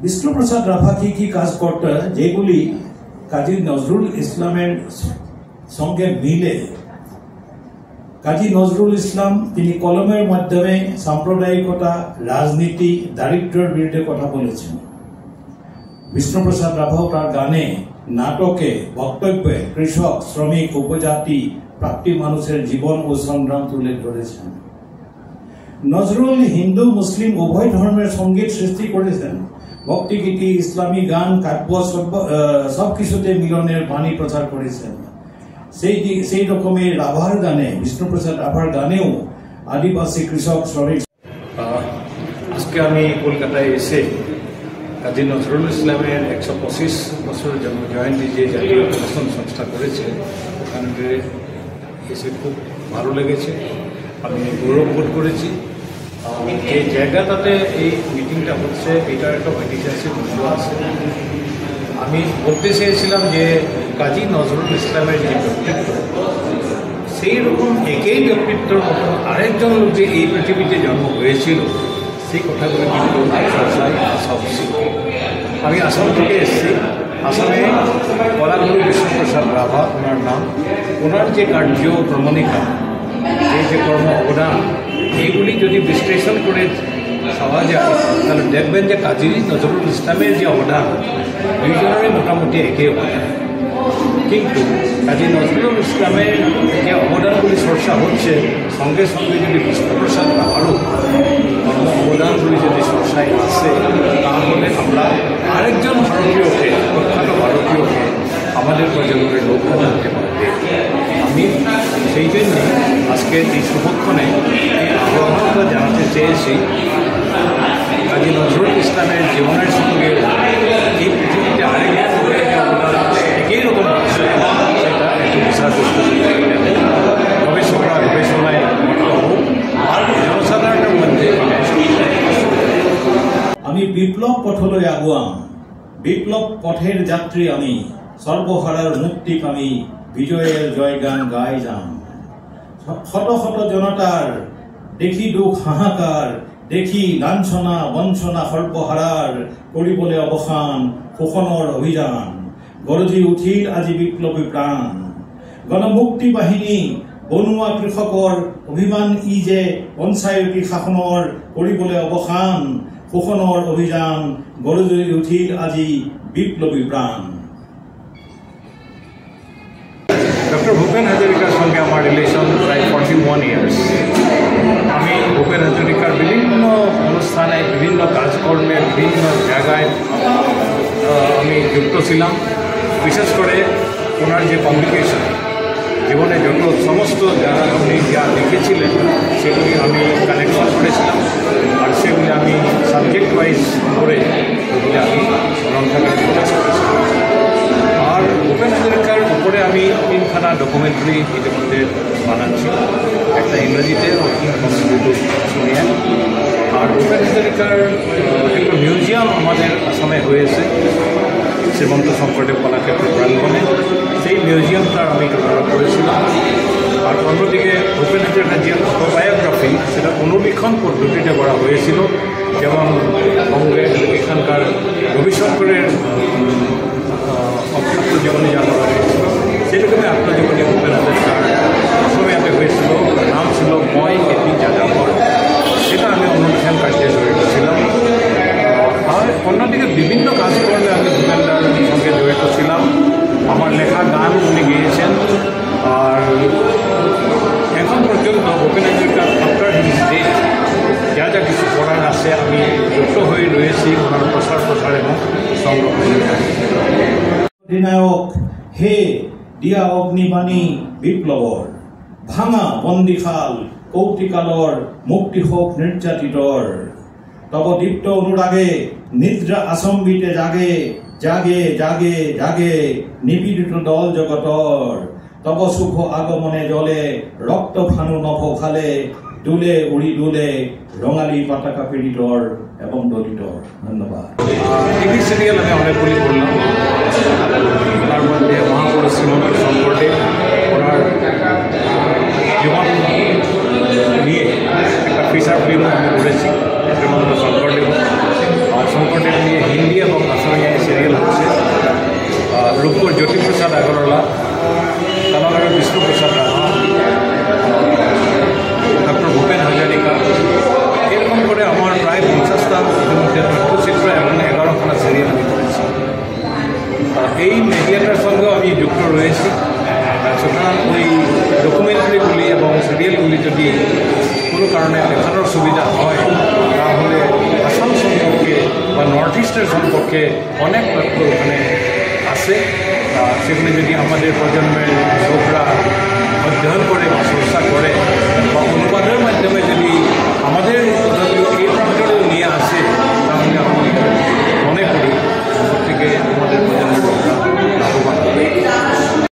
বিষ্ণুপ্রসাদ রাভা কি কাজ করতেন যেগুলি কাজী নজরুল ইসলামের সঙ্গে মিলে। কাজী নজরুল ইসলাম তিনি কলমের মাধ্যমে সাম্প্রদায়িকতা, রাজনীতি, দারিদ্র্যের বিরুদ্ধে কথা বলেছেন। বিষ্ণুপ্রসাদ রাভাও তার গানে, নাটকে, বক্তব্যে কৃষক, শ্রমিক, উপজাতি, প্রাপ্তি মানুষের জীবন ও সংগ্রাম তুলে ধরেছেন। নজরুল হিন্দু মুসলিম উভয় ধর্মের সঙ্গীত সৃষ্টি করেছেন। ভক্তিগীতি, ইসলামী গান, কাব্য সবকিছুতে মিলনের বাণী প্রচার করেছেন। সেই রকমের রাভার গানে, বিষ্ণুপ্রসাদ রাভার গানেও আদিবাসী, কৃষক, শ্রমিক। আজকে আমি কলকাতায় এসে কাজী নজরুল ইসলামের 125 বছর জন্ম জয়ন্তী যে জাতীয় প্রদর্শন সংস্থা করেছে, ওখানে এসে খুব ভালো লেগেছে। আমি গৌরব বোধ করেছি। যে জায়গাটাতে এই মিটিংটা হচ্ছে এটার একটা ঐতিহাসিক মূল্য আছে। আমি বলতে চেয়েছিলাম যে কাজী নজরুল ইসলামের যে ব্যক্তিত্ব, সেই রকম একই ব্যক্তিত্বর মতন আরেকজন লোক যে এই পৃথিবীতে জন্ম হয়েছিল, সেই কথাগুলো কিন্তু চর্চায় আসা উচিত। আমি আসাম থেকে এসেছি। আসামে কলাগুরু বিষ্ণুপ্রসাদ রাভা ওনার নাম, ওনার যে কার্য প্রমাণিকা, যে কর্ম অবদান, এইগুলি যদি বিশ্লেষণ করে পাওয়া যায় তাহলে দেখবেন যে কাজী নজরুল ইসলামের যে অবদান, দুইজনেরই মোটামুটি একই অবদান। কিন্তু কাজী নজরুল ইসলামের যে অবদানগুলি চর্চা হচ্ছে, সঙ্গে সঙ্গে যদি বিষ্ণুপ্রসাদ রাভারও অবদানগুলি যদি চর্চায় আসে, তাহলে আমরা আরেকজন ভারতীয়কে, প্রখ্যাত ভারতীয়কে আমাদের প্রজন্মের লক্ষ্য জানতে পারবে। আমি সেই জন্যে আজকে এই শুভক্ষণে এই আহ্বানটা জানাতে চেয়েছি, কাজী নজরুল ইসলামের জীবনের সঙ্গে এই পৃথিবীতে আরেকজন একই রকম সেটা একটু বিষয়বস্তু গবেষকরা গবেষণায় হোক আর জনসাধারণের মধ্যে। আমি বিপ্লব পথলৈ আগুৱাম, বিপ্লব পথের যাত্রী আমি, সর্বহারার মুক্তিক আমি বিজয়ের জয়গান গাই যাম। শত শত জনতার দেখি দুখ হাহাকাৰ, দেখি লাঞ্ছনা বঞ্চনা সর্বহারাৰ, কৰিবলৈ অৱসান শোষণৰ অভিযান। গৰজি উঠিল আজি বিপ্লবী প্ৰাণ, গণমুক্তি বাহিনী বনুৱা কৃষকৰ অভিমান ই যে পঞ্চায়তী শাসনৰ, কৰিবলৈ অৱসান শোষণৰ অভিযান। গৰজি উঠিল আজি বিপ্লবী প্ৰাণ। ডক্টর ভূপেন হাজরিকার সঙ্গে আমার রিলেশন প্রায় 41 ইয়ার্স। আমি ভূপেন হাজরিকার বিভিন্ন অনুষ্ঠানে, বিভিন্ন কাজকর্মে, বিভিন্ন জায়গায় আমি যুক্ত ছিলাম। বিশেষ করে ওনার যে কমিউনিকেশন, জীবনে যত সমস্ত যারা উনি যা লিখেছিলেন সেগুলি আমি কালেকশন করেছিলাম, আর সেগুলি আমি সাবজেক্ট ওয়াইজ করে ওগুলি আমি গ্রন্থাগারে প্রকাশ করেছিলাম। আর ভূপেন হাজরিকার উপরে আমি 3খানা ডকুমেন্টারি ইতিমধ্যে বানাচ্ছি, একটা ইংরেজিতে এবং দুটো শুনিয়ান। আর ভূপেন হাজরিকার একটা মিউজিয়াম আমাদের আসামে হয়েছে শ্রীমন্ত শঙ্করদেব কলাক্ষেত্র প্রাঙ্গণে, সেই মিউজিয়ামটা আমি ডেভেলপ করেছিলাম। আর অন্যদিকে ভূপেন হাজরিকার যে অটোবায়োগ্রাফি, সেটা অনুলিখন পদ্ধতিতে করা হয়েছিল। যেমন কংগ্রেস এখানকার রবিশঙ্করের আত্মজীবনী যা করা হয়েছিল, সেরকমই আত্মজীবনী ভূপেন হাজরিকার অসমীয়াতে হয়েছিল, নাম ছিল মই এটি যাযাবর। সেটা আমি অনুলিখন কাজে জড়িত ছিলাম। আর অন্যদিকে বিভিন্ন কাজকর্মে আমি ভূপেনদার সঙ্গে জড়িত ছিলাম। আমার লেখা গান উনি গেয়েছেন। আর এখন পর্যন্ত ভূপেন হাজরিকার আফটার হিজ ডেথ যা যা কিছু করার আছে আমি যুক্ত হয়ে রয়েছি ওনার প্রসার এবং সংরক্ষণের কাজে। অধিনায়ক হে দিয়া অগ্নিবাণী বিপ্লৱৰ, ভাঙা বন্দীশাল কৌতিকালৰ, মুক্তি হোক নিৰ্যাতিতৰ। তব দীপ্ত অনুরাগে নিদ্রা আসম্বিতে জাগে, জাগে জাগে জাগে নিপীড়িত দল জগতর। তব সুখ আগমনে জলে রক্ত ফানু নভ খালে, দুলে উড়ি দুলে রঙালী পতাকা পীড়িতর এবং দলিতর। ধন্যবাদ। টিভি সিরিয়াল আমি অনেকগুলি করলাম, তার মধ্যে মহাপুরুষ শ্রীমন্ত শঙ্করদেব, ওনার জীবন নিয়ে একটা ফিচার ফিল্ম আমি করেছি শ্রীমন্ত শঙ্করদেব। আর শঙ্করদেব নিয়ে হিন্দি এই মিডিয়াটার সঙ্গেও আমি যুক্ত রয়েছি। সুতরাং ওই ডকুমেন্টারিগুলি এবং সিরিয়ালগুলি যদি কোনো কারণে দেখানোর সুবিধা হয়, তাহলে আসাম সম্পর্কে বা নর্থ ইস্টের সম্পর্কে অনেক তথ্য ওখানে আছে। সেগুলি যদি আমাদের প্রজন্মের লোকরা অধ্যয়ন করে বা চর্চা করে,